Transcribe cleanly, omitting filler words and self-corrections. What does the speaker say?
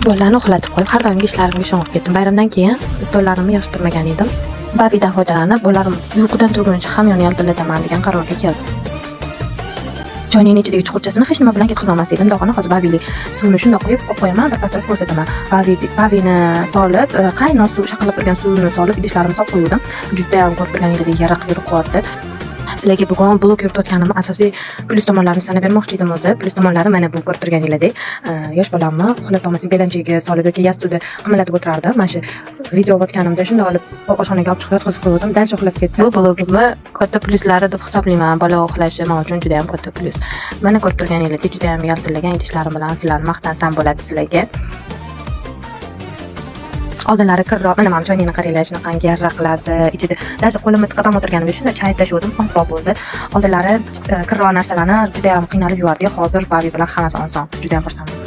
Bolalarni uxlatib qo'yib, har doimgi ishlarimga sho'ng'ib ketdim. Bayramdan keyin stollarimni yig'ishtirmagan edim. Babidan foydalanib, bolarim uyqudan turguncha hamyonni yaltillataman degan qarorga keldim. Joyning ichidagi chuqurchasini hech nima bilan ketkiza olmasdim. Dog'ini hozir babili suvni shundoq quyib olib qo'yaman va pastirib ko'rsataman. Babini solib, qaynoq suv, shaqillab turgan suvni solib, idishlarimni solib qo'ydim. Juda ham ko'rib turganingizdek yaraq yurib qoldi. Sizlarga bugun blog yuritayotganim asosiy plyus tomonlarini sanab bermoqchi edim o'zi. Plyus tomonlari mana bu ko'rib turganingizdek, yosh bolamni uxlab olmaslik belanchaga solib yoki yastudi qimirlatib o'tirardim. Mana shu video o'tganimda shunday olib oshxonaga olib chiqib yotqizib qo'ydim. Dal uxlab ketdi. Bu blogimni katta plyuslari deb hisoblayman. Bola uxlashi men uchun juda ham katta plyus. Mana ko'rib turganingizdek, juda ham yaltillagan idishlarim bilan sizlarni maqtansam bo'ladi sizlarga. Oldinlari kirroq, mana men joynini qaranglar, shunaqangi yaraq qiladi. Ichida даже qo'limni tiqib ham o'tirganimda shunda chayib tashladim, pop bo'ldi. Oldinlari kirroq narsalarni juda ham qiynalib yuvardik. Hozir babi bilan hammasi oson. Juda ham xursandman.